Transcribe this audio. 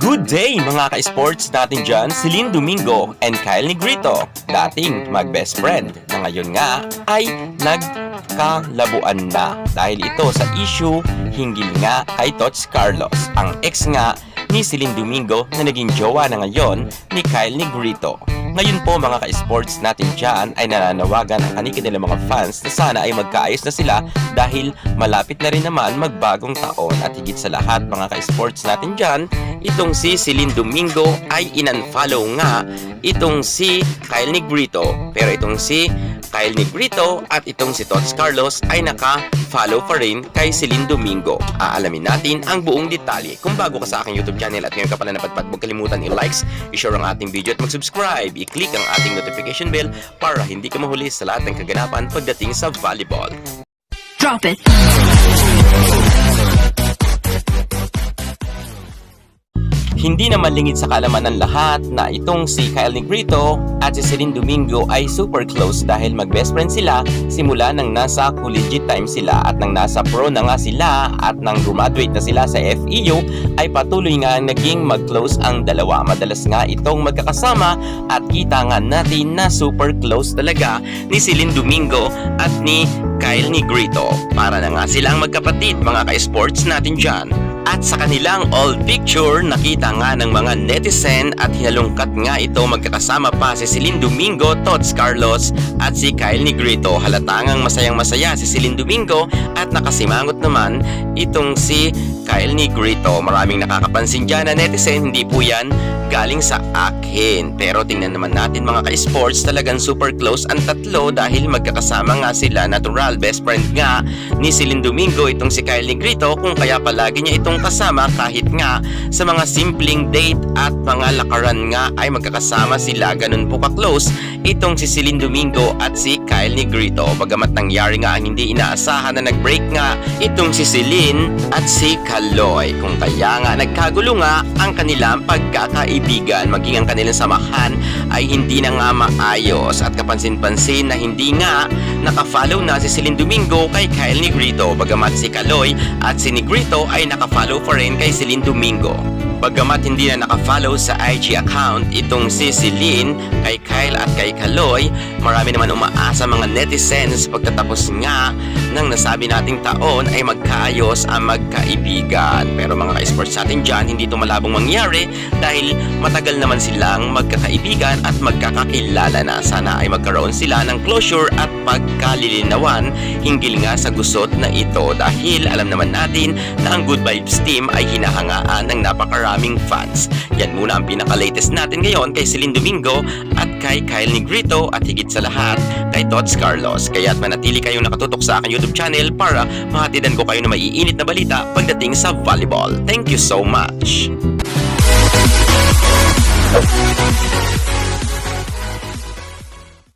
Good day mga ka-sports natin dyan, Celine Domingo and Kyle Negrito, dating mag-best friend na ngayon nga ay nagkalabuan na dahil ito sa issue hinggil nga kay Tots Carlos, ang ex nga ni Celine Domingo na naging jowa na ngayon ni Kyle Negrito. Ngayon po mga ka-sports natin dyan ay nananawagan ang kanilang mga fans na sana ay magkaayos na sila dahil malapit na rin naman magbagong taon at higit sa lahat mga ka-sports natin dyan, itong si Celine Domingo ay in-unfollow nga itong si Kyle Negrito, pero itong si Kyle Negrito at itong si Tots Carlos ay naka-follow pa rin kay Celine Domingo. Aalamin natin ang buong detalye. Kung bago ka sa aking YouTube channel at ngayon ka pala napadpad, huwag kalimutan i-likes, i-share ang ating video at mag-subscribe. I-click ang ating notification bell para hindi ka mahuli sa lahat ng kaganapan pagdating sa volleyball. Drop it! Hindi naman lingid sa kalaman ng lahat na itong si Kyle Negrito at si Celine Domingo ay super close dahil mag-best friend sila simula nang nasa collegiate time sila at nang nasa pro na nga sila at nang graduate na sila sa FEU ay patuloy nga naging mag-close ang dalawa. Madalas nga itong magkakasama at kita nga natin na super close talaga ni Celine Domingo at ni Kyle Negrito. Para na nga silang magkapatid mga ka-sports natin dyan. At sa kanilang old picture, nakita nga ng mga netizen at hinalungkat nga ito magkakasama pa si Celine Domingo, Tots Carlos at si Kyle Negrito. Halatangang masayang-masaya si Celine Domingo at nakasimangot naman itong si Kyle Negrito. Maraming nakakapansin dyan na netizen, hindi po yan galing sa akin. Pero tingnan naman natin mga ka-sports, talagang super close ang tatlo dahil magkakasama nga sila. Natural best friend nga ni Celine Domingo itong si Kyle Negrito, kung kaya palagi niya itong kasama kahit nga sa mga simpleng date at mga lakaran nga ay magkakasama sila. Ganun po ka-close itong si Celine Domingo at si Kyle Negrito. Bagamat nangyari nga ang hindi inaasahan na nag-break nga itong si Celine at si Kaloy, kung kaya nga nagkagulo nga ang kanilang pagkakaibigan, maging ang kanilang samahan ay hindi na nga maayos. At kapansin-pansin na hindi nga nakafollow na si Celine Domingo kay Kyle Negrito, bagamat si Kaloy at si Negrito ay nakafollow pa rin kay Celine Domingo. Bagamat hindi na nakafollow sa IG account itong si Celine kay Kyle at kay Kaloy, marami naman umaasa mga netizens pagtatapos nga ng nasabi nating taon ay magkaayos ang magkaibigan. Pero mga ka-sports natin dyan, hindi ito malabong mangyari dahil matagal naman silang magkakaibigan at magkakakilala na. Sana ay magkaroon sila ng closure at pagkalilinawan hinggil nga sa gusot na ito dahil alam naman natin na ang Good Vibes team ay hinahangaan ng napakaraming fans. Yan muna ang pinaka-latest natin ngayon kay Celine Domingo at kay Kyle Negrito at higit sa lahat kay Tots Carlos. Kaya't manatili kayong nakatutok sa aking YouTube channel para mahatidan ko kayo na maiinit na balita pagdating sa volleyball. Thank you so much!